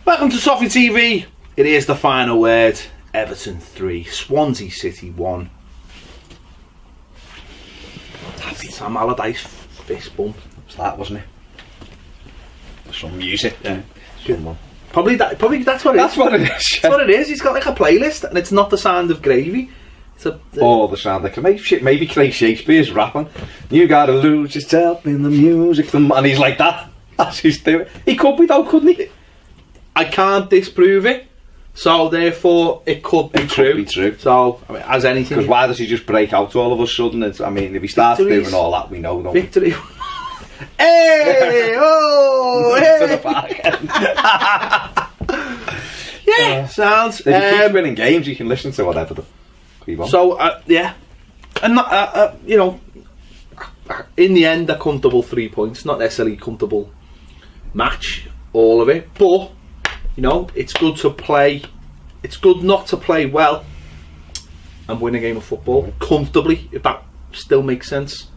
Welcome to Toffee TV. It is the final word. Everton 3, Swansea City 1. Sam Allardyce fist bump. It was that, wasn't it? Some music. Yeah. Good one. Probably that's what it is. That's what it is. That's what it is. He's got like a playlist, and it's not the sound of gravy. It's the sound like maybe Craig Shakespeare's rapping. You gotta lose yourself in the music, and he's like that. That's his doing. He could be though, couldn't he? I can't disprove it, so therefore it could be true. Could be true. So I mean, as anything, because why does he just break out all of a sudden? If he starts doing all that, we know. Victory. Hey! Oh! Hey! To the back end. Yeah, sounds. If he keeps winning games, you can listen to whatever he wants. So yeah, and you know, in the end, a comfortable 3 points. Not necessarily comfortable match, all of it, but you know, it's good to play. It's good not to play well and win a game of football comfortably, if that still makes sense.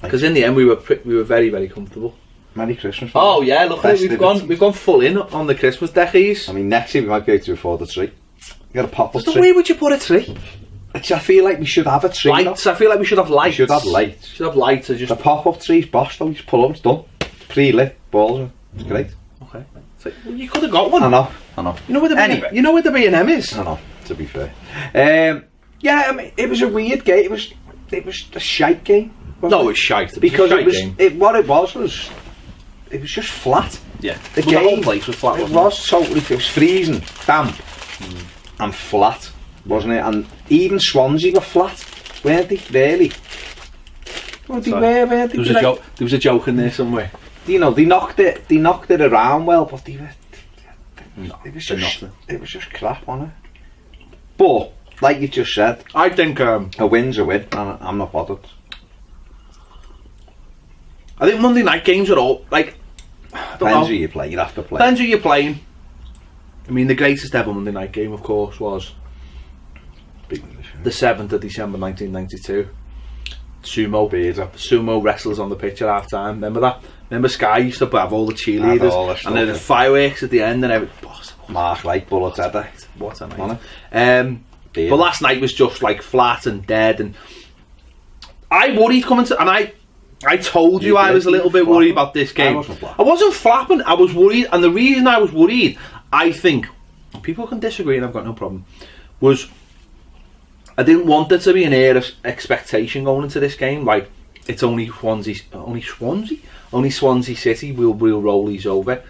Because in the end, we were very, very comfortable. Merry Christmas. Oh yeah, look, we've gone full in on the Christmas deckies. I mean, next year we might be able to afford a tree. You got a pop-up tree. Where would you put a tree? I feel like we should have a tree. Lights. I feel like we should have lights. We should have lights. Should have lights. Just the pop-up tree's boss though. You just pull up, it's done. Pre-lit balls. It's great. Okay. So, well, you could have got one. I know. You know where the you know where the B&M is. I know. To be fair. Yeah, I mean, it was a weird game. It was a shite game. No, it was shite. Because it was just flat. Yeah. The whole place was flat. It was freezing, damp, and flat, wasn't it? And even Swansea were flat, weren't they? Really? Weren't they? There was a joke. There was a joke in there somewhere. You know, they knocked it around well, but it was just crap, wasn't it? But like you just said, I think a win's a win, and I'm not bothered. I think Monday night games are all like. Depends who you play. You have to play. Depends who you're playing. I mean, the greatest ever Monday night game, of course, was the 7th of December 1992. Sumo wrestlers on the pitch at half time. Remember that? Remember Sky used to have all the cheerleaders and then the fireworks at the end and everything. Mark like bullets at it. What a night. But last night was just like flat and dead, and I worried coming to, and I told you I was a little bit worried about this game. I wasn't flapping, I was worried, and the reason I was worried, I think, people can disagree and I've got no problem, was I didn't want there to be an air of expectation going into this game, like it's only Swansea City, we'll roll these over.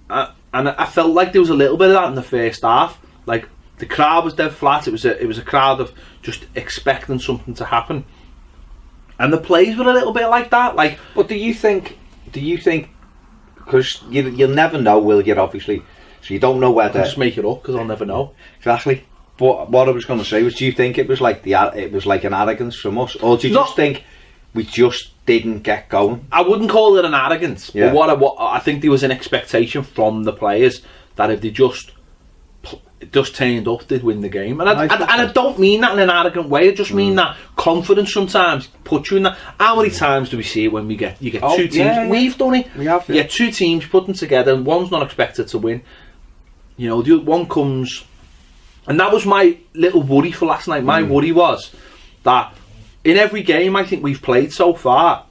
And I felt like there was a little bit of that in the first half. Like the crowd was dead flat. It was a crowd of just expecting something to happen. And the plays were a little bit like that. Like, but do you think? Because you'll never know, will you? Obviously, so you don't know whether. I'll just make it up because I'll never know. Exactly. But what I was going to say was, do you think it was like an arrogance from us, or do you just think we just didn't get going? I wouldn't call it an arrogance. Yeah. But what I think there was an expectation from the players that if they just turned up, they'd win the game. And I don't mean that in an arrogant way. I just mean that confidence sometimes puts you in that. How many times do we see it when you get two teams? Yeah. We've done it. We have. You get two teams, put them together, and one's not expected to win. You know, the other one comes, and that was my little worry for last night. My worry was that in every game I think we've played so far,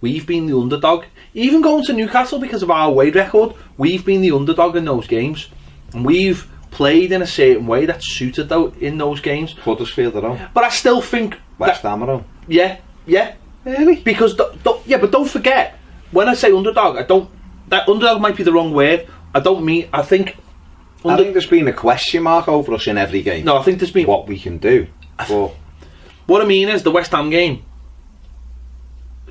we've been the underdog. Even going to Newcastle because of our away record, we've been the underdog in those games, and we've played in a certain way that suited in those games. Huddersfield at home. But I still think West Ham at home. Yeah. Really? Because but don't forget, when I say underdog, that underdog might be the wrong word. I think there's been a question mark over us in every game. No, I think there's been what we can do. But what I mean is the West Ham game,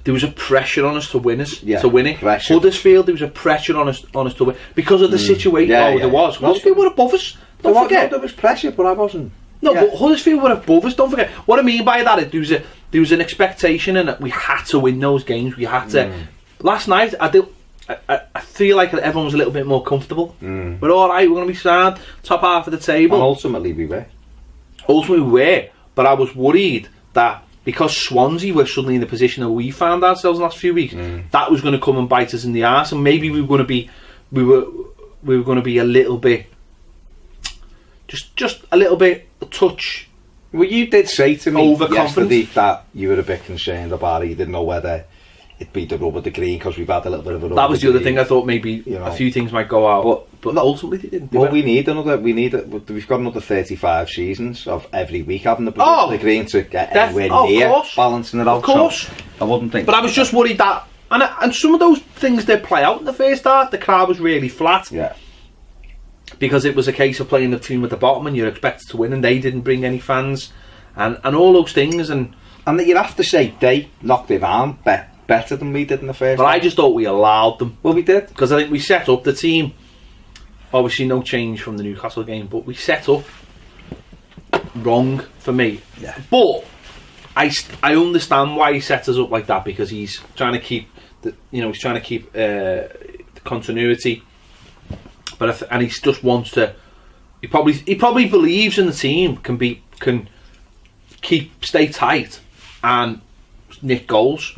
there was a pressure on us to win it. Pressure. Huddersfield, there was a pressure on us to win because of the situation. There was. Huddersfield were above us. Don't forget. There was pressure, but I wasn't. No, but Huddersfield were above us. Don't forget. What I mean by that is there was an expectation, and we had to win those games. We had to. Last night, I feel like everyone was a little bit more comfortable. We're all right. We're going to be sound, top half of the table. And ultimately, we were. But I was worried that because Swansea were suddenly in the position that we found ourselves in the last few weeks, that was going to come and bite us in the arse, and maybe we were going to be we were going to be a little bit, just a little bit, a touch. Well, you did say to me Overconfident. yesterday that you were a bit concerned about it. You didn't know whether it'd be the rub of the green because we've had a little bit of a rub. That was the other green. thing. I thought maybe a few things might go out, but ultimately they didn't. Well, we've got another 35 seasons of every week having the the green to get anywhere near balancing it out. Of course, so I wouldn't think. But I was just worried that, and some of those things did play out in the first half. The crowd was really flat. Yeah. Because it was a case of playing the team at the bottom and you're expected to win, and they didn't bring any fans, and all those things, and you'd have to say they knocked it around better than we did in the first. But I just thought we allowed them. Well, we did, because I think we set up the team. Obviously, no change from the Newcastle game, but we set up wrong for me. Yeah. But I understand why he set us up like that, because he's trying to keep the continuity. But and he just wants to. He probably believes in the team can stay tight and nick goals.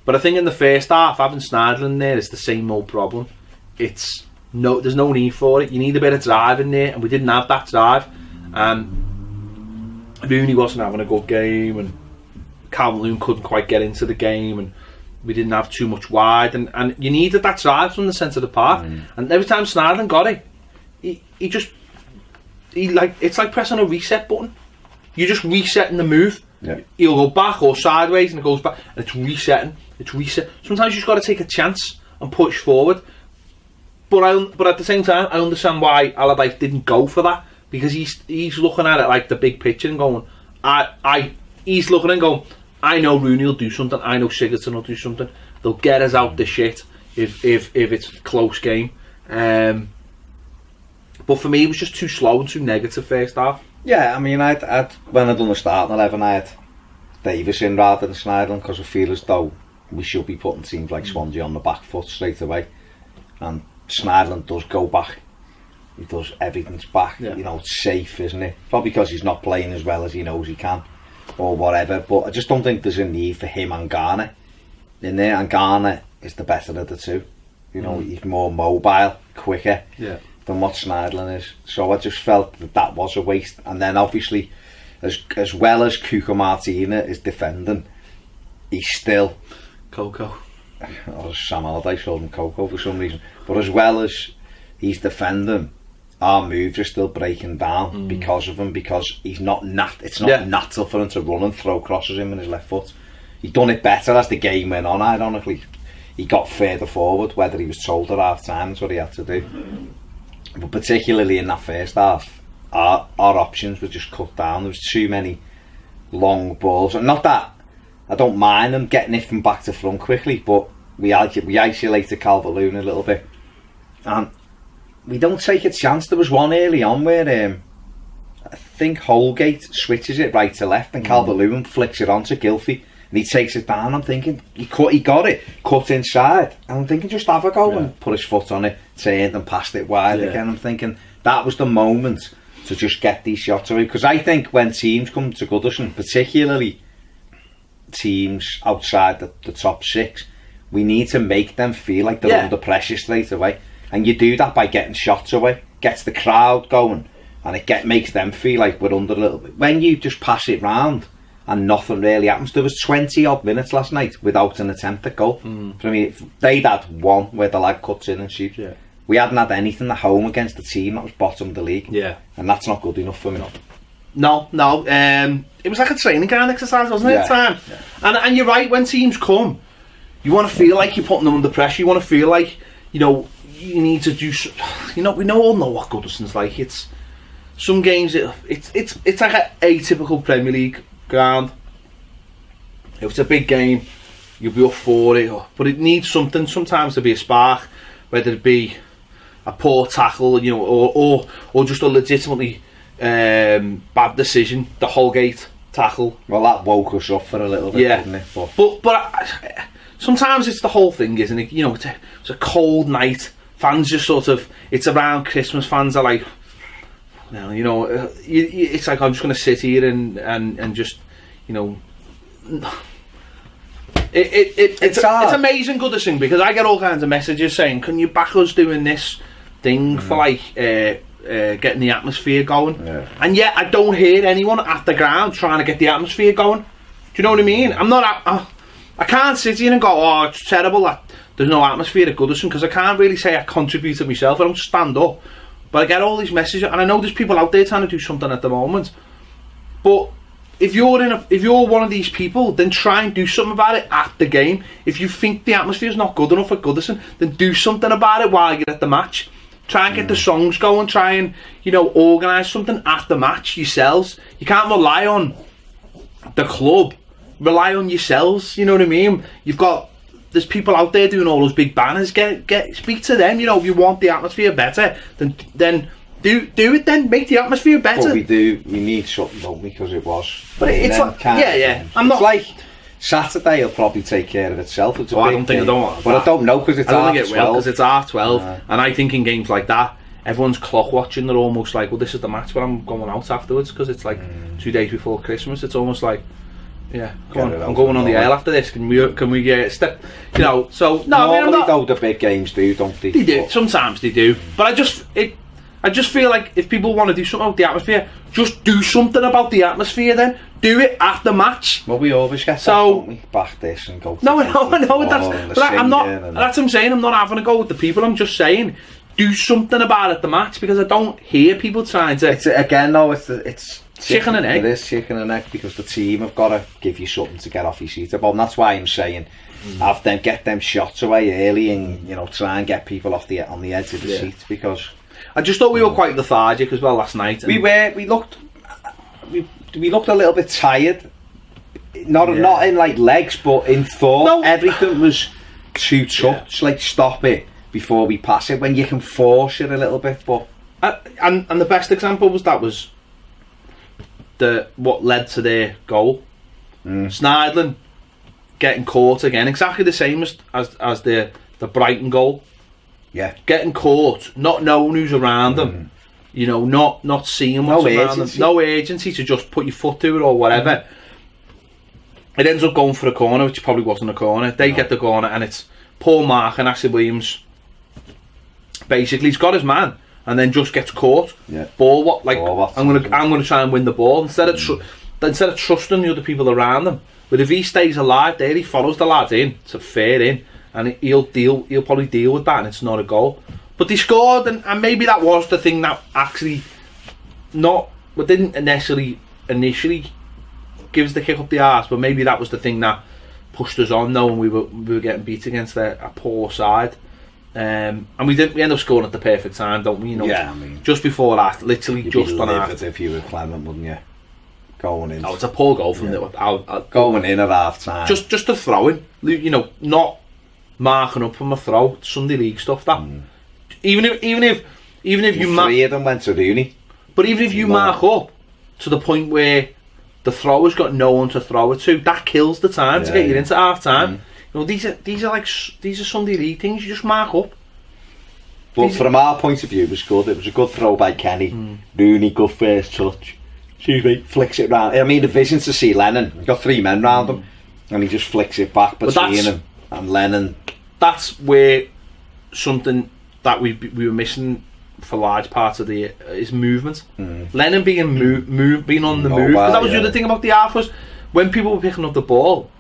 But I think in the first half, having Schneiderlin there is the same old problem. There's no need for it. You need a bit of drive in there, and we didn't have that drive. And Rooney wasn't having a good game, and Calvert-Lewin couldn't quite get into the game, and we didn't have too much wide, and you needed that drive from the centre of the park. And every time Schneiderlin got it, it's like pressing a reset button. You're just resetting the move. Yeah. He'll go back or sideways, and it goes back, and it's resetting. Sometimes you just got to take a chance and push forward. But at the same time, I understand why Allardyce didn't go for that, because he's looking at it like the big picture and going, he's looking and going, I know Rooney will do something. I know Sigurdsson will do something. They'll get us out the shit if it's a close game. But for me, it was just too slow and too negative first half. Yeah, I mean, when I'd done the starting 11, I had Davis in rather than Schneiderlin, because I feel as though we should be putting teams like Swansea on the back foot straight away. And Schneiderlin does go back. He does, everything's back. Yeah. It's safe, isn't it? Probably because he's not playing as well as he knows he can, or whatever. But I just don't think there's a need for him and Garner in there. And Garner is the better of the two. He's more mobile, quicker than what Schneiderlin is. So I just felt that was a waste. And then obviously, as well as Cuco Martina is defending, he's still Coco. Or Sam Allardyce called him Coco for some reason. But as well as he's defending, our moves are still breaking down because of him, because he's not it's not natural for him to run and throw crosses in with his left foot. He done it better as the game went on, ironically. He got further forward, whether he was told at half time, that's what he had to do. But particularly in that first half, our options were just cut down. There was too many long balls. And not that I don't mind them getting it from back to front quickly, but we isolated Calvert-Lewin a little bit. And we don't take a chance. There was one early on where I think Holgate switches it right to left, and Calvert-Lewin flicks it onto Gylfi, and he takes it down. I'm thinking, he got it, cut inside. And I'm thinking, just have a go and put his foot on it, turned and passed it wide again. I'm thinking, that was the moment to just get these shots away. Because I think when teams come to Goodison, particularly teams outside the top six, we need to make them feel like they're under pressure straight away. And you do that by getting shots away, gets the crowd going, and it makes them feel like we're under a little bit. When you just pass it round and nothing really happens. There was 20 odd minutes last night without an attempt at goal. I mean, they'd had one where the lad cuts in and shoots. We hadn't had anything at home against the team that was bottom of the league. And that's not good enough for me. No. It was like a training ground exercise, wasn't it? And you're right, when teams come, you want to feel like you're putting them under pressure. You want to feel like, you need to do, we all know what Goodison's like. It's some games, it's like an atypical Premier League ground. If it's a big game, you'll be up for it, but it needs something sometimes to be a spark, whether it be a poor tackle, or just a legitimately bad decision. The Holgate tackle. Well, that woke us up for a little bit, didn't it? But sometimes it's the whole thing, isn't it? It's a cold night. Fans just it's around Christmas. Fans are like, it's like, I'm just going to sit here and just, It's amazing Goodison, because I get all kinds of messages saying, can you back us doing this thing for like getting the atmosphere going? And yet I don't hear anyone at the ground trying to get the atmosphere going. Do you know what I mean? I can't sit here and go, oh, it's terrible that there's no atmosphere at Goodison, because I can't really say I contributed myself. I don't stand up, but I get all these messages, and I know there's people out there trying to do something at the moment. But if you're one of these people, then try and do something about it at the game. If you think the atmosphere's not good enough at Goodison, then do something about it while you're at the match. Try and get the songs going. Try and, organise something at the match yourselves. You can't rely on the club. Rely on yourselves. You know what I mean? There's people out there doing all those big banners. Speak to them. If you want the atmosphere better, then do it. Then make the atmosphere better. But we need something, don't we? Because it was. But it's like, I'm not like Saturday will probably take care of itself. It's I don't think I don't. But I don't know, because it's half 12. Because it's half 12, and I think in games like that, everyone's clock watching. They're almost like, well, this is the match, but I'm going out afterwards, because it's like 2 days before Christmas. It's almost like, come on, I'm going on the aisle after this. Can we get step? So no. Normally, though, the big games don't they? They do. Sometimes they do. But I just feel like if people want to do something about the atmosphere, just do something about the atmosphere. Then do it at the match. Well, we always get that, don't we? Back this and go. No, I know. I'm not. That's what I'm saying. I'm not having a go with the people. I'm just saying, do something about it at the match, because I don't hear people trying to. It's chicken and egg. It is chicken and egg, because the team have got to give you something to get off your seat about. And that's why I'm saying, get them shots away early, and try and get people on the edge of the seat, because. I just thought we were quite lethargic as well last night. We looked a little bit tired. Not in like legs, but in thought. No. Everything was too touch. Like, stop it before we pass it. When you can force it a little bit, but and the best example was what led to their goal. Sneijder getting caught again, exactly the same as the Brighton goal. Yeah, getting caught, not knowing who's around them, not seeing what's around them, no agency to just put your foot to it or whatever. It ends up going for a corner, which probably wasn't a corner. They get the corner, and it's Paul Mark and Ashley Williams. Basically, he's got his man, and then just gets caught. Yeah. I'm gonna try and win the ball instead of trusting the other people around him. But if he stays alive there, he follows the lad in. It's a fair in. And he'll probably deal with that, and it's not a goal. But they scored, and maybe that was the thing that actually didn't necessarily initially give us the kick up the arse, but maybe that was the thing that pushed us on, though, and we were getting beat against a poor side. And we end up scoring at the perfect time, don't we? Just before that, literally just on half. If you were Clement, wouldn't you? Going in. Oh, it's a poor goal from going in at half time. Just a throw in, not marking up from a throw. Sunday league stuff, that. Even if you three of them went to Rooney. But even if you mark up to the point where the thrower's got no one to throw it to, that kills the time to get you into half time. These are Sunday league things. You just mark up. But from our point of view, it was good. It was a good throw by Kenny. Rooney, good first touch. Flicks it round. I mean, the vision to see Lennon. He's got 3 men round him, and he just flicks it back between him and Lennon. That's where something that we were missing for large parts of his movement. Lennon being on the move, because that was the other thing about the half, was when people were picking up the ball,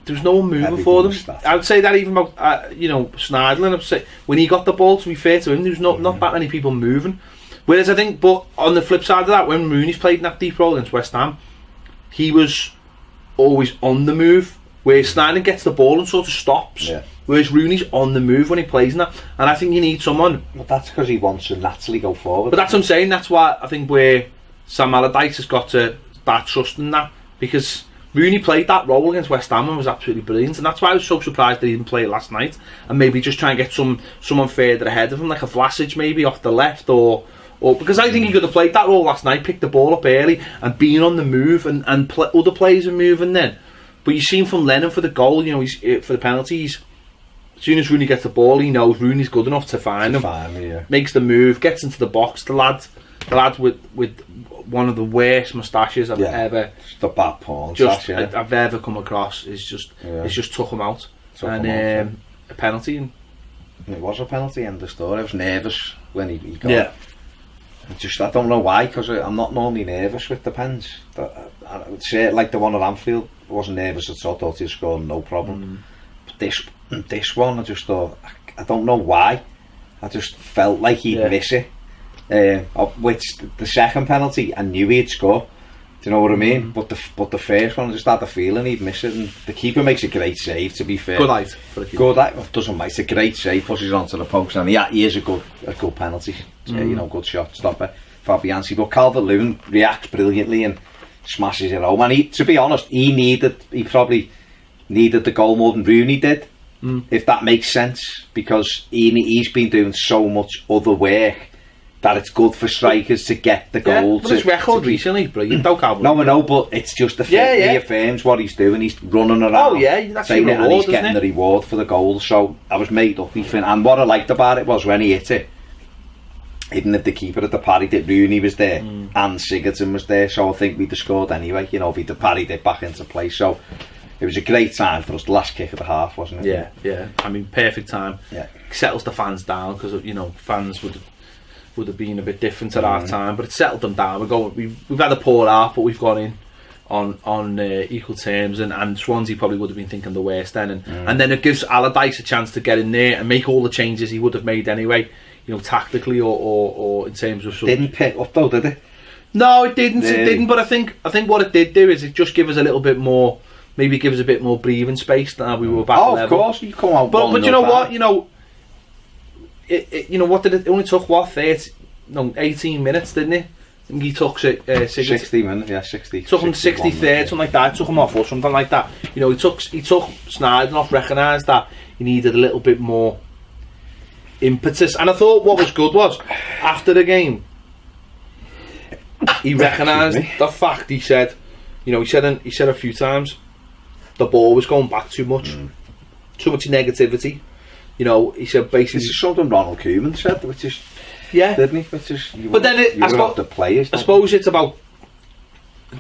there was no one moving for them. I would say that even about Sneijder. I'd say when he got the ball, to be fair to him, there was not that many people moving. Whereas I think, but on the flip side of that, when Rooney's played in that deep role against West Ham, he was always on the move. Where Sneijder gets the ball and sort of stops, whereas Rooney's on the move when he plays in that. And I think you need someone. But that's because he wants to naturally go forward. But that's what I'm saying. That's why I think where Sam Allardyce has got to start trusting that, because Rooney played that role against West Ham and was absolutely brilliant, and that's why I was so surprised that he didn't play it last night, and maybe just try and get someone further ahead of him, like a Vlasic maybe off the left, or because I think he could have played that role last night, picked the ball up early and being on the move, and other players are moving then. But you've seen from Lennon for the goal, he's for the penalties. As soon as Rooney gets the ball, he knows Rooney's good enough to find him. Makes the move, gets into the box. The lad with one of the worst moustaches I've ever. Just a bad porn sash, I've ever come across. It's just took him out, a penalty. And it was a penalty in the story. I was nervous when he got it. I don't know why, because I'm not normally nervous with the pens. I would say, like the one at Anfield, I wasn't nervous at all. I thought he'd score no problem. But this one, I just thought, I don't know why. I just felt like he'd miss it. Which the second penalty, I knew he'd score. Do you know what I mean? But the first one, I just had the feeling he'd miss it. And the keeper makes a great save, to be fair. Good height for the keeper. Good height, doesn't matter. It's a great save, pushes onto the post, and he is a good penalty. Good shot stopper, Fabianski. But Calvert-Lewin reacts brilliantly and smashes it home. And to be honest, he probably needed the goal more than Rooney did, if that makes sense, because he's been doing so much other work that it's good for strikers to get the goal. But his record recently, brilliant. No, I know, but it's just he affirms what he's doing. He's running around, that's saying reward, and he's getting the reward for the goal. So I was made up. And what I liked about it was when he hit it, even if the keeper had parried it, Rooney was there and Sigurdsson was there. So I think we'd have scored anyway. You know, if he'd have parried it back into play. So it was a great time for us. The last kick of the half, wasn't it? Yeah. I mean, perfect time. Yeah, settles the fans down, because fans would have been a bit different at our time, but it settled them down. We've had a poor half, but we've gone in on equal terms, and Swansea probably would have been thinking the worst then, and then it gives Allardyce a chance to get in there and make all the changes he would have made anyway, tactically or in terms of. Didn't pick up though, did it? No, it didn't. It didn't. But I think what it did do is it just give us a little bit more, maybe give us a bit more breathing space than we were back. Oh, level. Of course, you come out. But you know what, what did it only took 18 minutes, didn't it? I think he took 60 minutes, 60. Took him 63rd, something like that. Took him off or something like that. He took Sneijder off. Recognised that he needed a little bit more impetus, and I thought what was good was after the game he recognised the fact. He said, he said a few times the ball was going back too much negativity. He said basically. This is something Ronald Koeman said, which is didn't he? Which is, but then I suppose it's about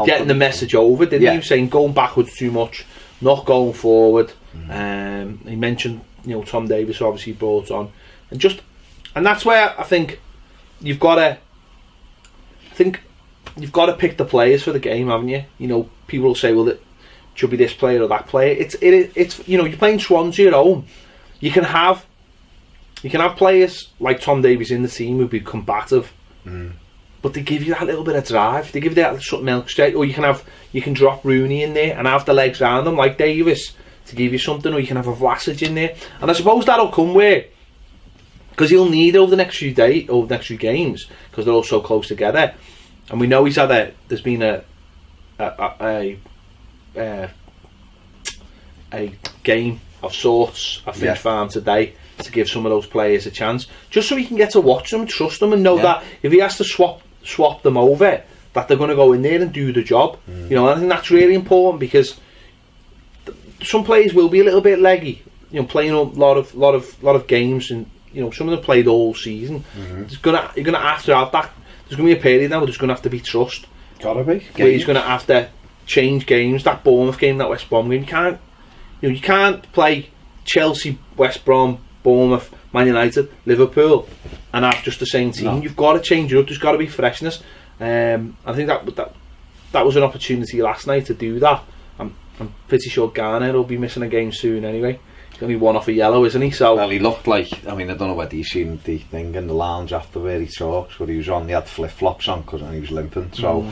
getting the message over, didn't you? Saying going backwards too much, not going forward. He mentioned Tom Davies obviously brought on, and that's where I think you've got to pick the players for the game, haven't you? People will say, well, it should be this player or that player. It's you're playing Swansea at home. You can have players like Tom Davies in the team who'd be combative, but they give you that little bit of drive. They give you that something else straight. Or you can drop Rooney in there and have the legs round them like Davies to give you something. Or you can have a Vlasic in there, and I suppose that'll come because he'll need over the next few games, because they're all so close together. And we know there's been a game of sorts at Finch Farm today to give some of those players a chance, just so he can get to watch them, trust them, and know that if he has to swap them over, that they're going to go in there and do the job. I think that's really important, because some players will be a little bit leggy, playing a lot of games, and some of them played all season. You're gonna have to have that. There's gonna be a period now where there's gonna have to be trust. Gotta be. Where he's gonna have to change games. That Bournemouth game, that West Brom game, you can't play Chelsea, West Brom, Bournemouth, Man United, Liverpool, and have just the same team. No. You've got to change it up. There's got to be freshness. I think that was an opportunity last night to do that. I'm pretty sure Garner will be missing a game soon anyway. He's only one off a yellow, isn't he? So well, he looked like. I mean, I don't know whether you've seen the thing in the lounge after where he talks, where he was on. He had flip flops on and he was limping. So.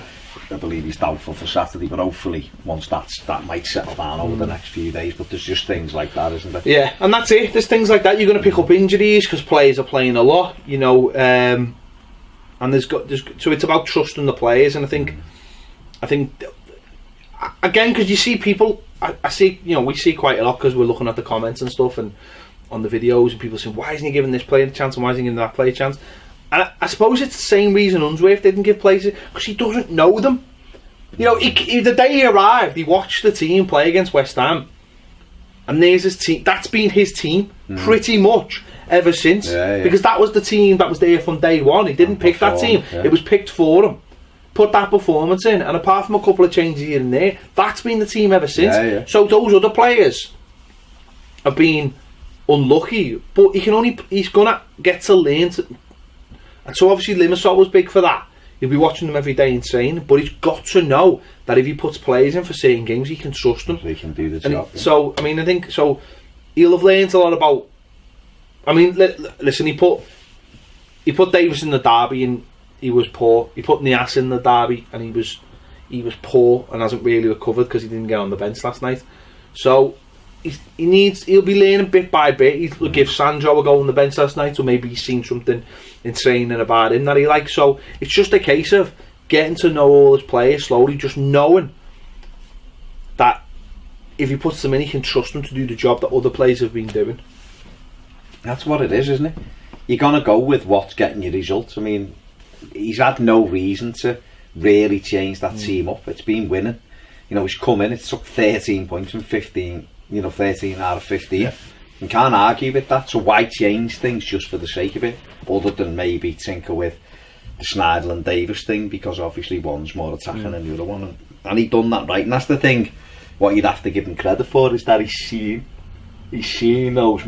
I believe he's doubtful for Saturday, but hopefully once that might settle down over the next few days. But there's just things like that, isn't there? Yeah, and that's it. There's things like that. You're going to pick up injuries because players are playing a lot, and so it's about trusting the players. And I think again, because you see people, I see, we see quite a lot because we're looking at the comments and stuff and on the videos, and people saying, why isn't he giving this player a chance and why isn't he giving that player a chance? And I suppose it's the same reason Unsworth didn't give players, because he doesn't know them. The day he arrived, he watched the team play against West Ham, and there's his team. That's been his team pretty much ever since, because that was the team that was there from day one. He didn't pick that team; it was picked for him put that performance in, and apart from a couple of changes here and there, that's been the team ever since. So those other players have been unlucky, but he's gonna get to learn to, and so obviously Limassol was big for that. He'll be watching them every day in training, but he's got to know that if he puts players in for certain games, he can trust them. He can do the job. So I mean, I think so. He'll have learned a lot about. I mean, listen. He put Davis in the derby and he was poor. He put Nias in the derby and he was poor and hasn't really recovered because he didn't get on the bench last night. So he'll be learning bit by bit. He'll give Sandro a go on the bench last night, or maybe he's seen something in training about him that he likes. So it's just a case of getting to know all his players slowly, just knowing that if he puts them in, he can trust them to do the job that other players have been doing. That's what it is, isn't it? You're going to go with what's getting you results. I mean, he's had no reason to really change that team up. It's been winning. You know, he's come in, it's took 13 points from 15, 13 out of 15. Yeah. You can't argue with that, so why change things just for the sake of it, other than maybe tinker with the Schneiderlin Davis thing, because obviously one's more attacking than the other one, and he done that right. And that's the thing, what you'd have to give him credit for is that he's seen those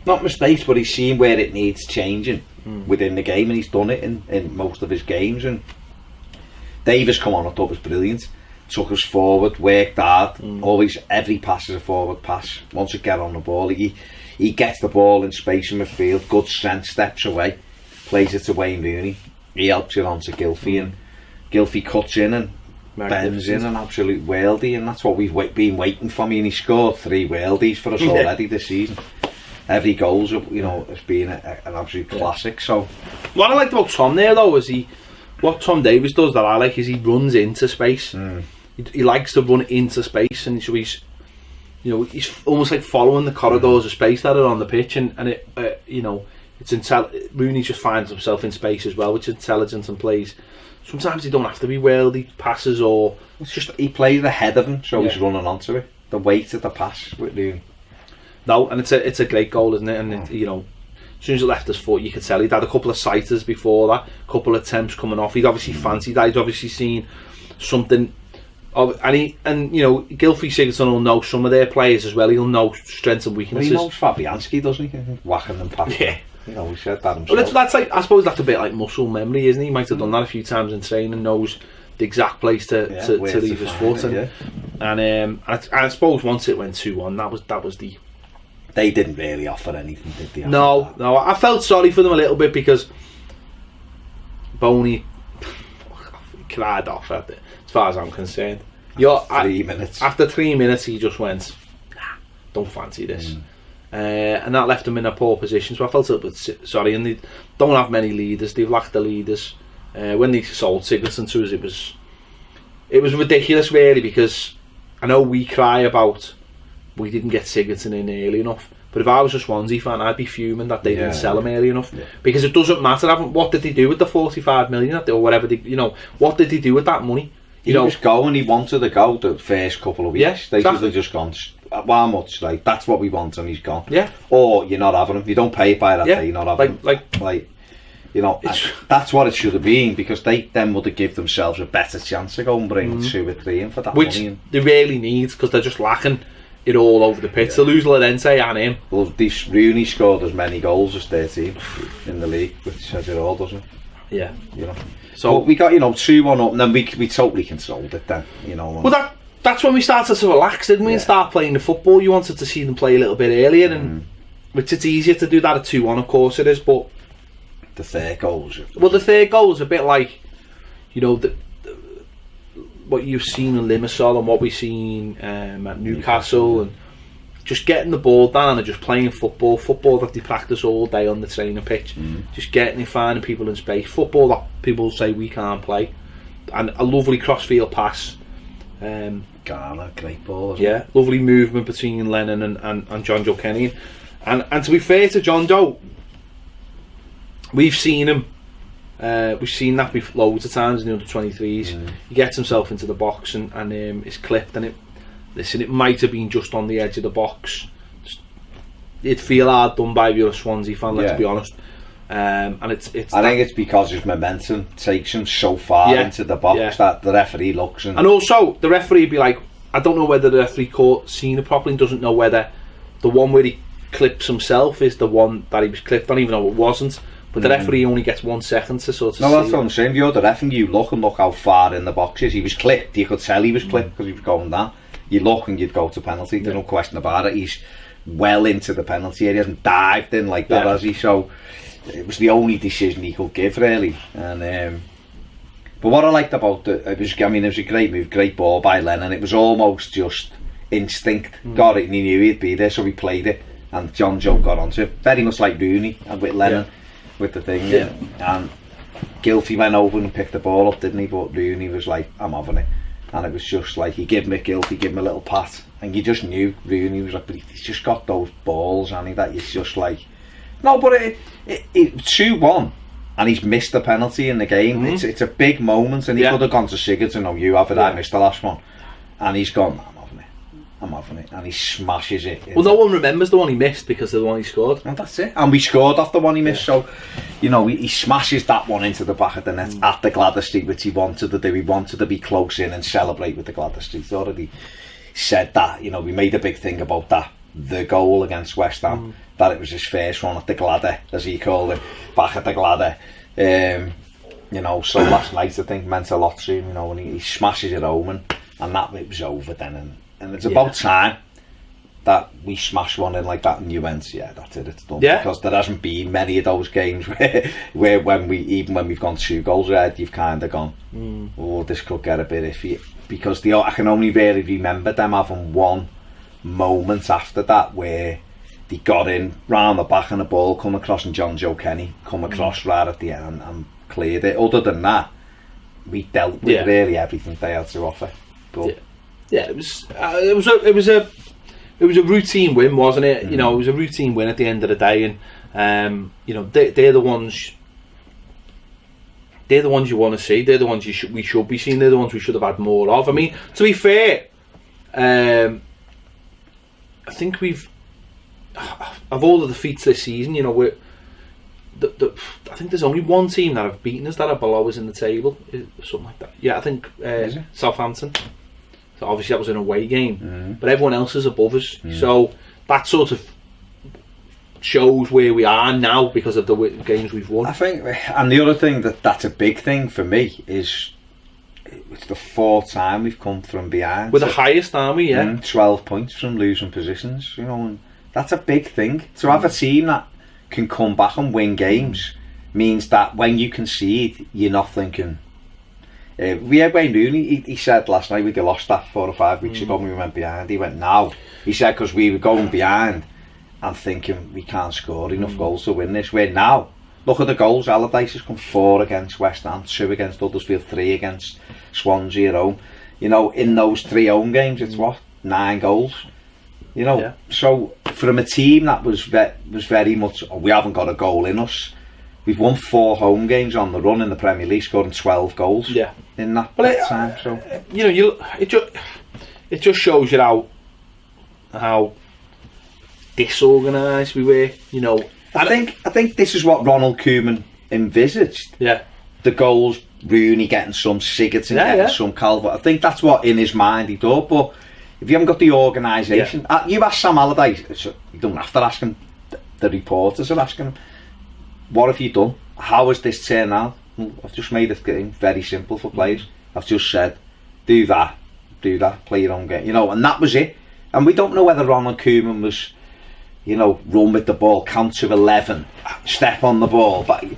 not mistakes, but he's seen where it needs changing within the game, and he's done it in most of his games. And Davis come on, I thought was brilliant, took us forward, worked hard, always every pass is a forward pass. Once you get on the ball, he gets the ball in space in midfield, good strength, steps away, plays it to Wayne Rooney, he helps it on to Gylfi, and Gylfi cuts in and bends in an absolute worldie, and that's what we've been waiting for. I mean, he scored 3 worldies for us already this season. Every goal's, has been an absolute classic. So what I liked about Tom there though is what Tom Davis does that I like is he runs into space. He likes to run into space, and so he's almost like following the corridors of space that are on the pitch, and it it's Rooney just finds himself in space as well, which is intelligent, and plays. Sometimes they don't have to be worldy passes, or it's just he plays ahead of him, so he's running onto it. The weight of the pass with Rooney. No, and it's a great goal, isn't it? And as soon as it left his foot, you could tell he'd had a couple of sighters before that, a couple of attempts coming off. He'd obviously fancied that. He'd obviously seen something of, and Gylfi Sigurdsson will know some of their players as well. He'll know strengths and weaknesses. Well, he knows Fabianski, doesn't he? Whacking them past. Yeah. He said that himself. Well, that's like, I suppose that's a bit like muscle memory, isn't he? He might have done that a few times in training, knows the exact place to leave his foot. And I suppose once it went 2-1, that was the. They didn't really offer anything, did they? No. I felt sorry for them a little bit because Boney cried off at it, as far as I'm concerned. 3 minutes. After 3 minutes, he just went, don't fancy this. And that left them in a poor position, so I felt a little bit sorry. And they don't have many leaders, they've lacked the leaders. When they sold Sigurdsson to us, it was ridiculous really, because I know we cry about we didn't get Sigurdsson in early enough, but if I was a Swansea fan, I'd be fuming that they didn't sell him early enough, because it doesn't matter. What did they do with the 45 million or whatever what did they do with that money? He was going, he wanted to go the first couple of weeks. Yes, they should have just gone, how much, like, that's what we want, and he's gone. Yeah. Or you're not having him, you don't pay by that day, you're not having him. That's what it should have been, because they then would have given themselves a better chance to go and bring 2 or 3 in for that which money. They really need, because they're just lacking it all over the pitch. To lose Llorente and him. Well, Rooney scored as many goals as their team in the league, which says it all, doesn't it? Yeah. So we got 2-1 up, and then we totally consoled it then. Well, that's when we started to relax, didn't we? And start playing the football. You wanted to see them play a little bit earlier, and which it's easier to do that at 2-1, of course it is, but the third goal is a bit like what you've seen in Limassol and what we've seen at Newcastle, and just getting the ball down and just playing football that they practice all day on the training pitch, just getting and finding people in space, football that people say we can't play, and a lovely cross-field pass. Ghana, great ball. Lovely movement between Lennon and John Joe Kenny, and to be fair to John Joe, we've seen him. We've seen that loads of times in the under-23s. He gets himself into the box and is clipped, and it might have been just on the edge of the box. It'd feel hard done by if you're a Swansea fan, let's be honest. And it's. I think it's because his momentum takes him so far into the box that the referee looks and also the referee be like, I don't know whether the referee seen it properly and doesn't know whether the one where he clips himself is the one that he was clipped on, even though it wasn't. But the referee only gets 1 second to sort of No, see that's what I'm saying. If you're the ref and you look how far in the box is. He was clipped. You could tell he was clipped because he was going down. You look and you'd go to penalty. There's no question about it. He's well into the penalty area. He hasn't dived in like that, has he? So it was the only decision he could give, really. And but what I liked about it was a great move, great ball by Lennon. It was almost just instinct. Got it and he knew he'd be there, so he played it. And John Joe got onto it. Very much like Rooney and with Lennon. With the thing, and Gylfi went over and picked the ball up, didn't he? But Rooney was like, I'm having it, and it was just like he gave him Gylfi, give him a little pat, and you just knew Rooney was like, but he's just got those balls, and that he's just like, no, but it 2-1, and he's missed the penalty in the game. It's a big moment, and he could have gone to Sigurdsson, no, you have it, I missed the last one, and he's gone, I'm having it, and he smashes it. Well, no one remembers the one he missed because of the one he scored. And that's it. And we scored off the one he missed, so he smashes that one into the back of the net at the Gladys Street, which he wanted to do. He wanted to be close in and celebrate with the Gladys Street. He's already said that. We made a big thing about that. The goal against West Ham, that it was his first one at the Gladys, as he called it, back at the Gladys. So last night I think meant a lot to him. And he smashes it home, and that it was over then. And it's about time that we smash one in like that, and you went, that's it, it's done. Because there hasn't been many of those games where when we've gone 2 goals ahead, you've kind of gone, this could get a bit iffy. Because I can only really remember them having one moment after that where they got in round the back and the ball come across, and John Joe Kenny come across right at the end and cleared it. Other than that, we dealt with really everything they had to offer. But it was a routine win, wasn't it? It was a routine win at the end of the day, and they're the ones you want to see. They're the ones we should be seeing. They're the ones we should have had more of. I mean, to be fair, I think of all the defeats this season, I think there's only one team that have beaten us that are below us in the table, something like that. I think Southampton. So obviously that was an away game, but everyone else is above us. So that sort of shows where we are now because of the games we've won. I think, and the other thing that's a big thing for me is it's the 4th time we've come from behind. We're the highest, aren't we? 12 points from losing positions, and that's a big thing. To have a team that can come back and win games means that when you concede, you're not thinking. We had Wayne Rooney, he said last night we lost that 4 or 5 weeks ago when we went behind. He went, now. He said, because we were going behind and thinking we can't score enough goals to win this. We're now. Look at the goals. Allardyce has come 4 against West Ham, 2 against Huddersfield, 3 against Swansea at home. In those 3 home games, it's 9 goals. So from a team that was very much, we haven't got a goal in us. We've won 4 home games on the run in the Premier League, scoring 12 goals in that time. So it just shows you how disorganised we were. I think this is what Ronald Koeman envisaged. The goals, Rooney getting some, Sigurdsson getting some, Calvert. I think that's what in his mind he thought. But if you haven't got the organisation, you ask Sam Allardyce. You don't have to ask him. The reporters are asking him, what have you done? How has this turned out? I've just made this game very simple for players. I've just said, do that, play your own game, and that was it. And we don't know whether Ronald Koeman was, run with the ball, count to 11, step on the ball. But I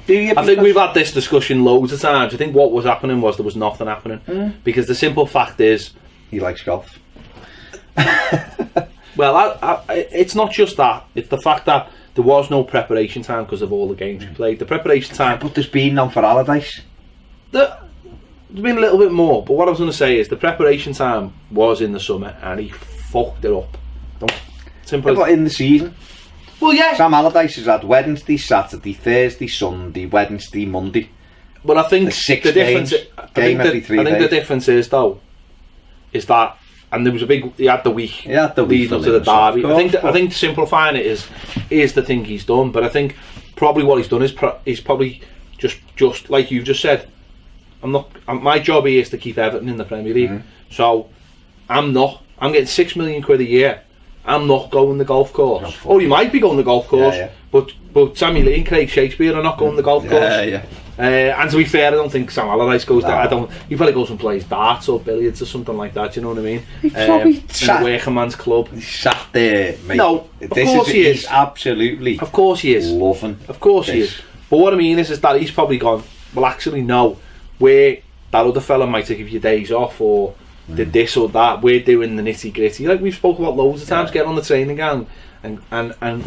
think we've had this discussion loads of times. I think what was happening was there was nothing happening. Because the simple fact is, he likes golf. Well, it's not just that. It's the fact that there was no preparation time because of all the games we played. The preparation time... But there's been none for Allardyce. There's been a little bit more. But what I was going to say is the preparation time was in the summer and he fucked it up. Simple but in the season? Well, yeah. Sam Allardyce has had Wednesday, Saturday, Thursday, Sunday, Wednesday, Monday. But I think the difference... the difference is, though, is that... And there was he had the week leading up to the derby. I think simplifying it is the thing he's done. But I think probably what he's done is he's probably just like you've just said. My job here is to keep Everton in the Premier League. So I'm getting £6 million a year. I'm not going the golf course. Oh, you might be going the golf course, but Sammy Lee and Craig Shakespeare are not going the golf course. And to be fair, I don't think Sam Allardyce goes there. He probably goes and plays darts or billiards or something like that. You know what I mean? He probably in a working man's club. He sat there, mate. No, of course he is. He's absolutely. Of course he is. Loving. Of course he is. But what I mean is that he's probably gone. Well, actually, no. Where that other fella might have give you days off or did this or that. We're doing the nitty gritty. Like we've spoken about loads of times. Get on the training ground and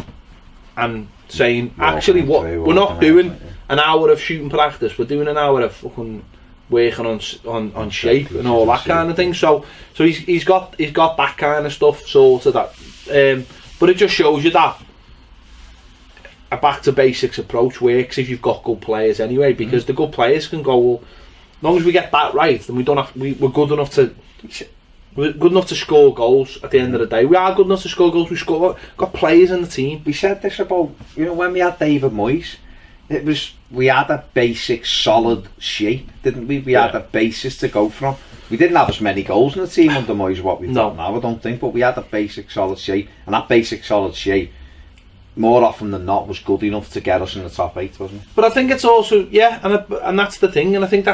saying actually what we're not doing an hour of shooting practice. We're doing an hour of fucking working on shape and all that kind of thing. So he's got that kind of stuff sorted. That, but it just shows you that a back to basics approach works if you've got good players anyway. Because the good players can go, well, as long as we get that right, then we don't have. We're good enough to. We're good enough to score goals at the end of the day. We are good enough to score goals. We've got players in the team. We said this about, when we had David Moyes, we had a basic solid shape, didn't we? We had a basis to go from. We didn't have as many goals in the team under Moyes as what we've got now, I don't think, but we had a basic solid shape, and that basic solid shape, more often than not, was good enough to get us in the top 8, wasn't it? But I think it's also, and that's the thing, and I think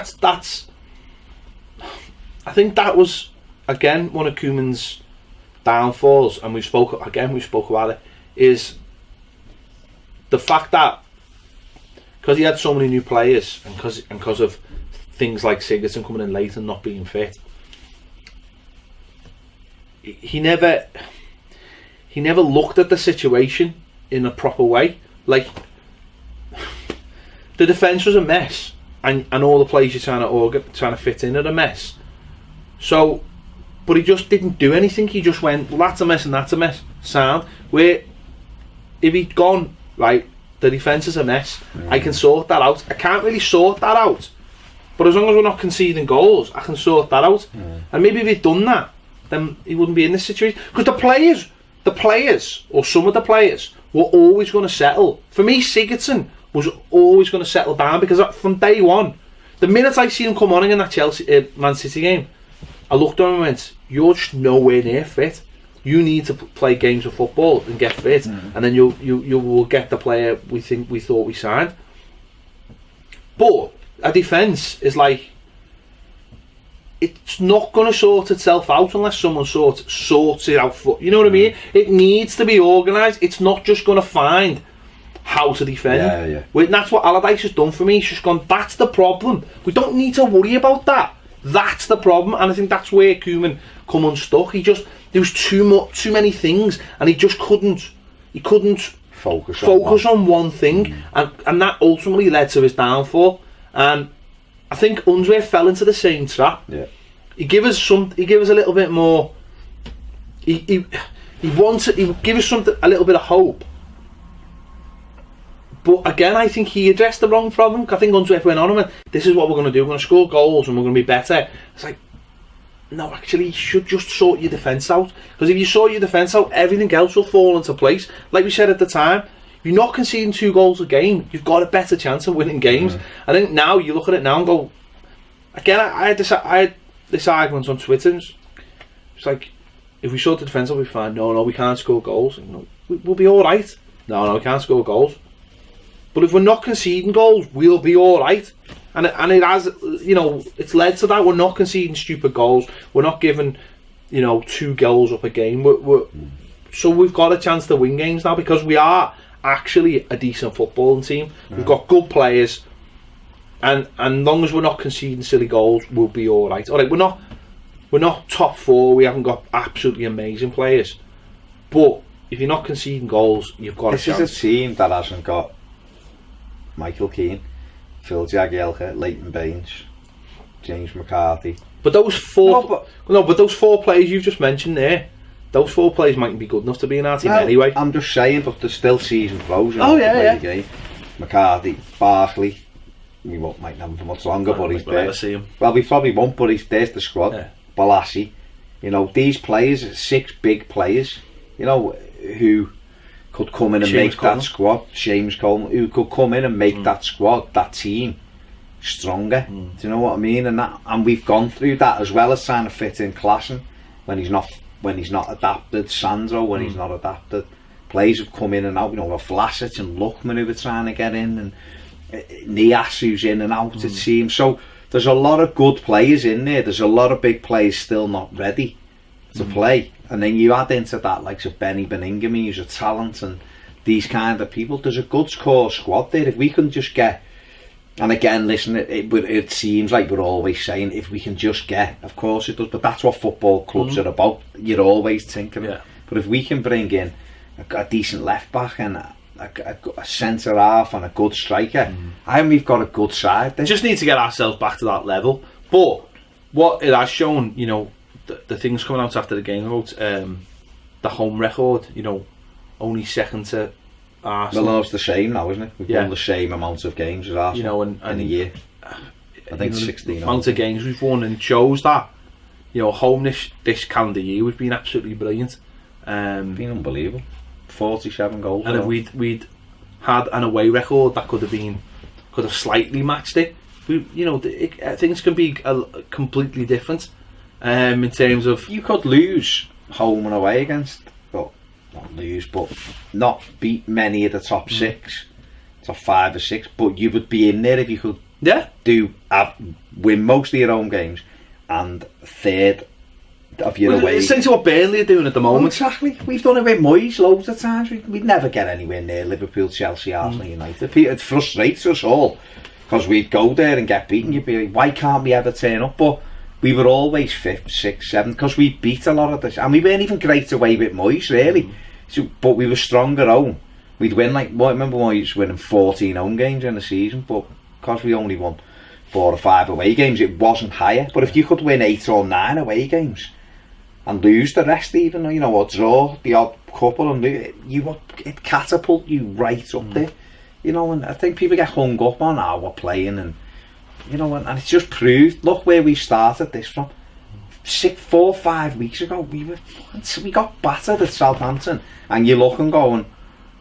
I think that was, again, one of Koeman's downfalls, and we spoke about it, is the fact that because he had so many new players and because of things like Sigurdsson coming in late and not being fit, he never looked at the situation in a proper way. Like, the defence was a mess, and all the players you're trying to fit in are a mess. So, but he just didn't do anything. He just went, well, that's a mess and that's a mess. Sound. Where if he'd gone, right, the defence is a mess, I can sort that out. I can't really sort that out, but as long as we're not conceding goals, I can sort that out. And maybe if he'd done that, then he wouldn't be in this situation. Because the players, or some of the players, were always going to settle. For me, Sigurdsson was always going to settle down, because from day one, the minute I seen him come on in that Man City game, I looked at him and went, you're just nowhere near fit. You need to play games of football and get fit, and then you will get the player we thought we signed. But a defence is like, it's not going to sort itself out unless someone sorts it out. You know what I mean? It needs to be organised. It's not just going to find how to defend. And that's what Allardyce has done for me. He's just gone, that's the problem. We don't need to worry about that. That's the problem, and I think that's where Koeman come unstuck. There was too many things, and he just couldn't focus on one thing, and that ultimately led to his downfall. And I think Unsworth fell into the same trap. He gave us a little bit more. He give us something, a little bit of hope. But again, I think he addressed the wrong problem. I think Unsworth went on and went, this is what we're going to do, we're going to score goals and we're going to be better. It's like, no, actually, you should just sort your defence out. Because if you sort your defence out, everything else will fall into place. Like we said at the time, you're not conceding 2 goals a game, you've got a better chance of winning games. I think now, you look at it now and go, again, I had this argument on Twitter. It's like, if we sort the defence out, we'll be fine. No, we can't score goals. We'll be alright. No, we can't score goals. But if we're not conceding goals, we'll be all right. And it has, it's led to that. We're not conceding stupid goals. We're not giving, 2 goals up a game. So we've got a chance to win games now, because we are actually a decent footballing team. We've got good players, and as long as we're not conceding silly goals, we'll be all right. All right, we're not top 4. We haven't got absolutely amazing players, but if you're not conceding goals, you've got a chance. This is a team that hasn't got Michael Keane, Phil Jagielka, Leighton Baines, James McCarthy. But those 4, but those 4 players you've just mentioned there, those 4 players mightn't be good enough to be in our team anyway. I'm just saying, but there's still season pros. The game. McCarthy, Barkley, we mightn't have him for much longer, but he's there. See him. Well, we probably won't, but there's the squad. Balassi, these players, 6 big players, who could come in and Seamus make Coleman. that squad, Seamus Coleman, who could come in and make that squad, that team, stronger. Do you know what I mean? And we've gone through that, as well as trying to fit in Klassen when he's not adapted, Sandro when he's not adapted. Players have come in and out, Vlasic and Luckman who were trying to get in, and Nias who's in and out, it seems. So there's a lot of good players in there. There's a lot of big players still not ready to play. And then you add into that like Benny Beningame, who's a talent, and these kind of people. There's a good core squad there. If we can just get, and again, listen, it seems like we're always saying, if we can just get, of course it does, but that's what football clubs are about. You're always thinking. Yeah. But if we can bring in a decent left back and a centre half and a good striker, and we've got a good side there. Just need to get ourselves back to that level. But what it has shown, the things coming out after the game about the home record, only second to Arsenal. Well, no, it's the same now, isn't it? We've won the same amount of games as Arsenal in a year. I think 16. The amount of games we've won, and it shows that home this calendar year we've been absolutely brilliant. Been unbelievable. 47 goals. And if we'd had an away record that could have slightly matched it. Things can be completely different. In terms of, you could lose home and away against, well, not lose, but not beat many of the top 6, top 5 or 6, but you would be in there if you could win most of your home games and third of your away. It's essentially what Burnley are doing at the moment. Exactly. We've done it with Moyes loads of times. We'd never get anywhere near Liverpool, Chelsea, Arsenal, United. It frustrates us all because we'd go there and get beaten. You'd be like, why can't we ever turn up? But we were always 5th, 6th, 7th because we beat a lot of this, and we weren't even great away with Moyes really. So, but we were strong at home. We'd win I remember Moyes winning 14 home games in the season, but because we only won 4 or 5 away games, it wasn't higher. But if you could win 8 or 9 away games and lose the rest, even or draw the odd couple, and it catapult you right up there. And I think people get hung up on how we're playing, and and it's just proved. Look where we started this from. 4 or 5 weeks ago, we got battered at Southampton, and you're looking going,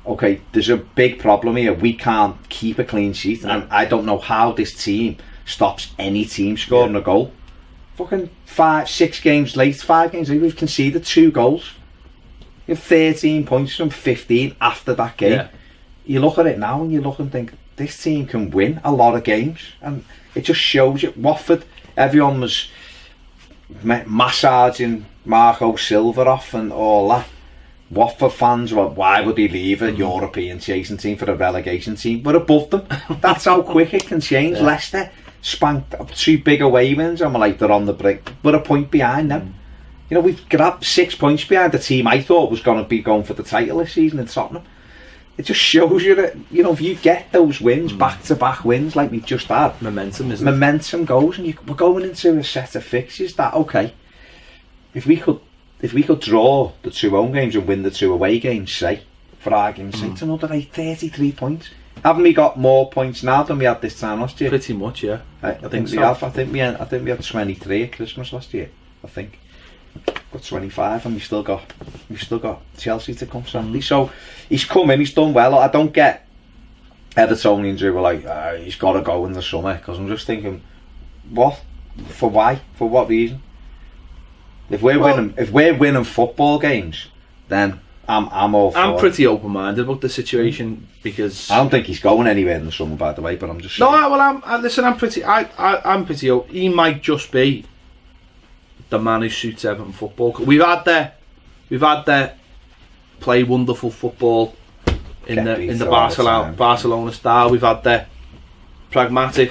okay, there's a big problem here. We can't keep a clean sheet, and I don't know how this team stops any team scoring a goal. Fucking 5 games late, we've conceded 2 goals. You have 13 points from 15 after that game. Yeah. You look at it now and you look and think, this team can win a lot of games, and it just shows you. Watford, everyone was massaging Marco Silva off and all that. Watford fans were, why would he leave a European chasing team for a relegation team? We're above them. That's how quick it can change. Leicester spanked up 2 big away wins, and we're like, they're on the brink. We're a point behind them. We've grabbed 6 points behind the team I thought was going to be going for the title this season in Tottenham. It just shows you that, if you get those wins, back-to-back wins like we've just had, momentum goes, and we're going into a set of fixtures that, okay, if we could draw the 2 home games and win the 2 away games, say, for argument's sake, it's another 33 points. Haven't we got more points now than we had this time last year? Pretty much, yeah. I think we have. I think we had 23 at Christmas last year. I think got 25, and we still got Chelsea to come Sunday. So he's come in. He's done well. I don't get Evertonians who were like, he's got to go in the summer, because I'm just thinking, what? For why? For what reason? If we're winning football games, then I'm all for I'm pretty open-minded about the situation, because I don't think he's going anywhere in the summer, by the way. But I'm just saying. No, well, I'm pretty open. He might just be the man who suits Everton football. We've had their play wonderful football in the Barcelona style. We've had their pragmatic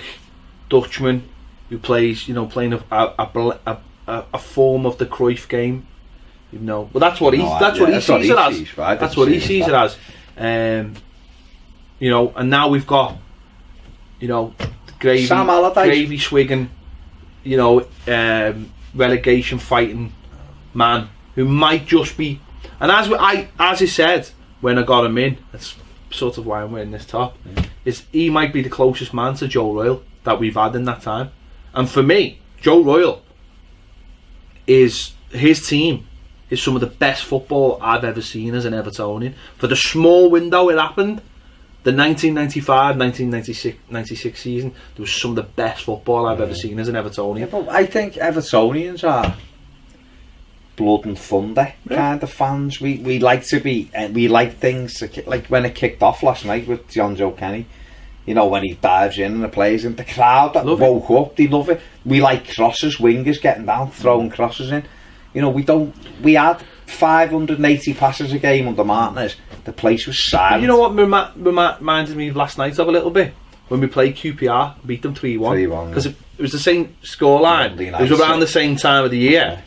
Dutchman who plays, playing a form of the Cruyff game. Well, that's what he sees it as. Right? That's what he sees it as. And now we've got, gravy swigging, relegation fighting man who might just be, and as I said when I got him in, that's sort of why I'm wearing this top, is he might be the closest man to Joe Royle that we've had in that time. And for me, Joe Royle is his team is some of the best football I've ever seen as an Evertonian. For the small window it happened, the 1995-1996 season, there was some of the best football I've ever seen as an Evertonian. Yeah, but I think Evertonians are blood and thunder kind of fans. We like to be, we like things like when it kicked off last night with John Joe Kenny. You know, when he dives in and the players in the crowd that woke up, they love it. We like crosses, wingers getting down, throwing crosses in. You know, we had 580 passes a game under Martinez. The place was silent. You know what reminded me of last night of a little bit? When we played QPR, beat them 3-1. Because it was the same scoreline. It was around the same time of the year.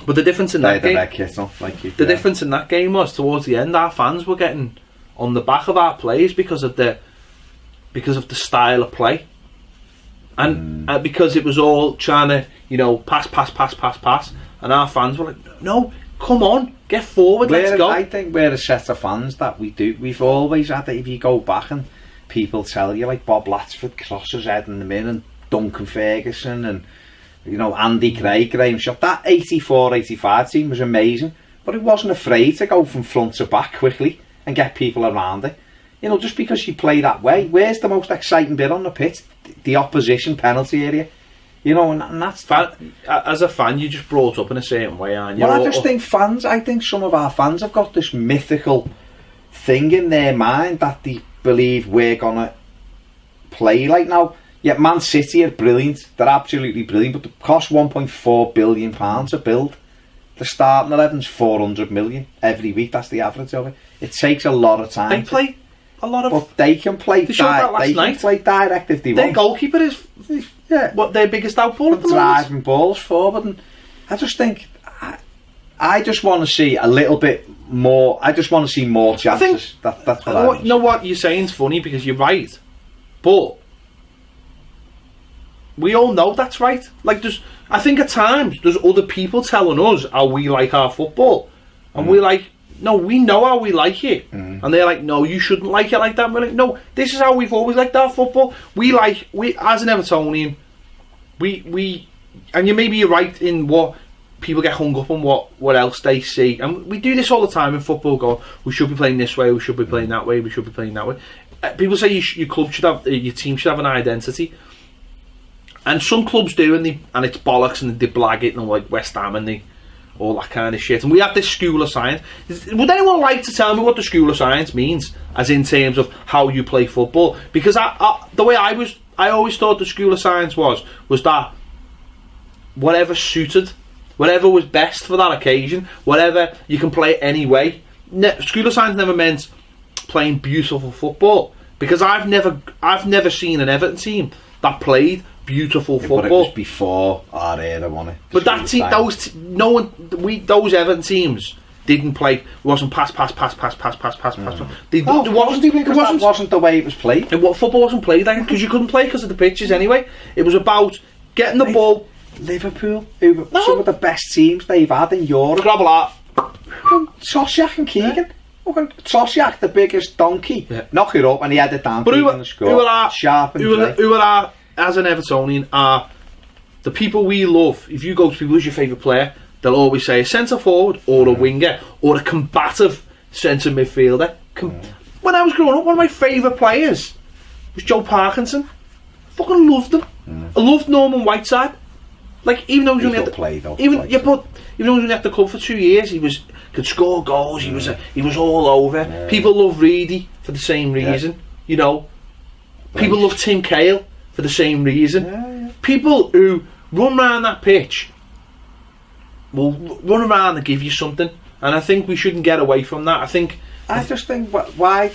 But the difference in that game, the difference in that game was towards the end, our fans were getting on the back of our players because of the style of play, and because it was all trying to, you know, pass, and our fans were like, no, come on, get forward, let's go. I think we're a set of fans that we've always had it. If you go back and people tell you, like Bob Latchford crosses heading them in, and Duncan Ferguson, and you know, Andy Craig, Graham Shot, that 84-85 team was amazing, but it wasn't afraid to go from front to back quickly and get people around it. You know, just because you play that way, where's the most exciting bit on the pitch? The opposition penalty area. You know, and that's... As a fan, you're just brought up in a certain way, aren't you? Well, I think some of our fans have got this mythical thing in their mind that they believe we're going to play like now. Yeah, Man City are brilliant. They're absolutely brilliant, but it costs £1.4 billion to build. The starting 11's 400 million every week. That's the average of it. It takes a lot of time. They play a lot of... But they can play play direct if they want. Their goalkeeper is what their biggest outball at the driving balls forward. And I just think... I just want to see a little bit more... I just want to see more chances. That's what I want. You know what you're saying is funny, because you're right. But... we all know that's right. Like, I think at times there's other people telling us how we like our football, and we're like, no, we know how we like it, and they're like, no, you shouldn't like it like that. And we're like, no, this is how we've always liked our football. We as an Evertonian, and maybe you're right in what people get hung up on, what else they see, and we do this all the time in football. Go, we should be playing this way, we should be playing that way, we should be playing that way. People say your club should have, your team should have an identity. And some clubs do, and it's bollocks, and they blag it, and like West Ham, and all that kind of shit. And we have this school of science. Would anyone like to tell me what the school of science means, as in terms of how you play football? Because the way I always thought the school of science was that whatever suited, whatever was best for that occasion, whatever you can play any way. School of science never meant playing beautiful football, because I've never seen an Everton team that played beautiful football. But it was before our era, wasn't it? But that team, those Everton teams didn't play. It wasn't pass. It wasn't the way it was played. And what football wasn't played like, because you couldn't play because of the pitches anyway. It was about getting the ball. Liverpool, who were some of the best teams they've had in Europe. Grab a lot. Sosjak and Keegan. Sosjak, the biggest donkey. Yeah. Knock it up, and he had it down. But who are as an Evertonian, are the people we love. If you go to people, who's your favourite player, they'll always say a centre forward or a winger or a combative centre midfielder. When I was growing up, one of my favourite players was Joe Parkinson. Fucking loved him. I loved Norman Whiteside. Like, even though he was only at the club for 2 years, he could score goals. He was all over. Yeah. People love Reedy for the same reason. You know, people love Tim Cahill for the same reason. Yeah. People who run around that pitch will run around and give you something, and I think we shouldn't get away from that. I just think, why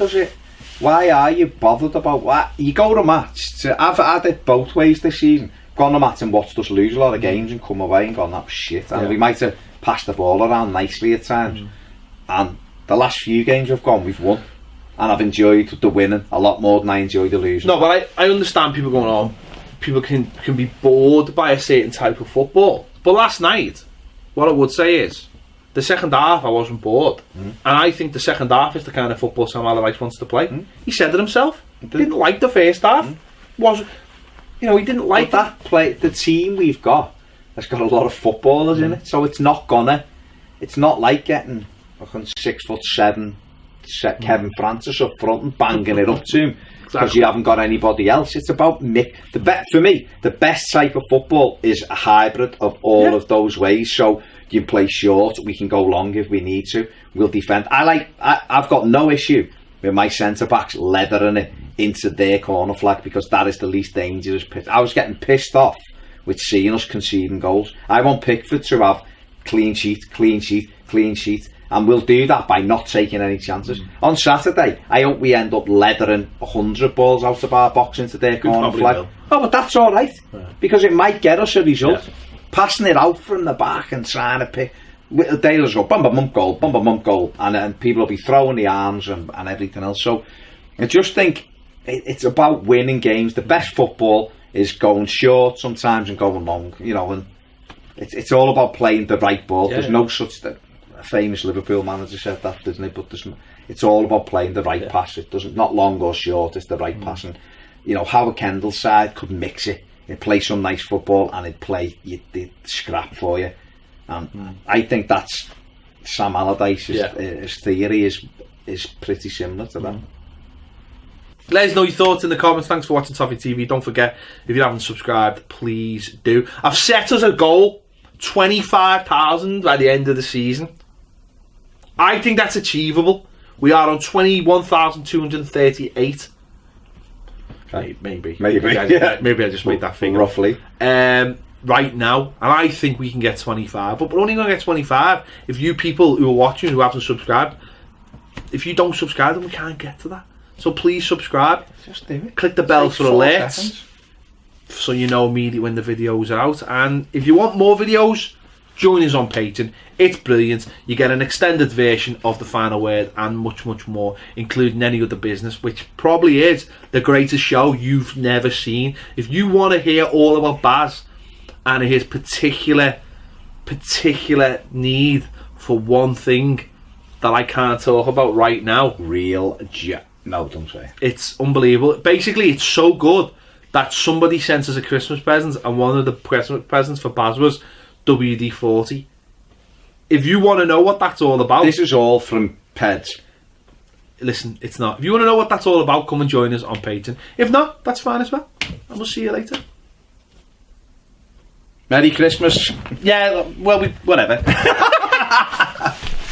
are you bothered about what you go to match? I've had it both ways this season. Gone to match and watched us lose a lot of games and come away and gone, that was shit. And we might have passed the ball around nicely at times. And the last few games we've won. And I've enjoyed the winning a lot more than I enjoyed the losing. No, but I understand people going on. People can be bored by a certain type of football. But last night, what I would say is, the second half I wasn't bored. And I think the second half is the kind of football Sam Allardyce wants to play. He said it himself. He didn't like the first half. He didn't like that play. The team we've got has got a lot of footballers in it, so it's not like getting fucking 6'7" Kevin Francis up front and banging it up to him because you haven't got anybody else. It's about for me, the best type of football is a hybrid of all of those ways. So you can play short, we can go long if we need to. We'll defend. I've got no issue with my centre backs leathering it into their corner flag because that is the least dangerous pitch. I was getting pissed off with seeing us conceding goals. I want Pickford to have clean sheet, and we'll do that by not taking any chances. On Saturday, I hope we end up leathering 100 balls out of our box into their corner flag. Oh, but that's all right, because it might get us a result. Passing it out from the back and trying to pick, they'll just go bum bum goal, and then people will be throwing the arms and everything else. So I just think it's about winning games. The best football is going short sometimes and going long, and it's all about playing the right ball. There's no such thing. A famous Liverpool manager said that, didn't it? But it's all about playing the right pass. It doesn't, not long or short, it's the right pass. And Howard Kendall's side could mix it. He'd play some nice football and he'd play the scrap for you. And I think that's Sam Allardyce's theory is pretty similar to that. Let us know your thoughts in the comments. Thanks for watching Toffee TV. Don't forget, if you haven't subscribed, please do. I've set us a goal, 25,000 by the end of the season. I think that's achievable. We are on 21,238. Maybe I just made that figure roughly. Right now, and I think we can get 25. But we're only going to get 25 if you people who are watching who haven't subscribed, if you don't subscribe, then we can't get to that. So please subscribe. Just do it. Click the bell for alerts, so you know immediately when the videos are out. And if you want more videos, join us on Patreon. It's brilliant. You get an extended version of The Final Word and much more, including any other business, which probably is the greatest show you've never seen. If you want to hear all about Baz and his particular need for one thing that I can't talk about right now, no, don't say. It's unbelievable. Basically, it's so good that somebody sent us a Christmas present, and one of the Christmas presents for Baz was WD-40. If you want to know what that's all about, this is all from Peds. Listen, it's not. If you want to know what that's all about, come and join us on Patreon. If not, that's fine as well. And we'll see you later. Merry Christmas. Yeah, well, whatever.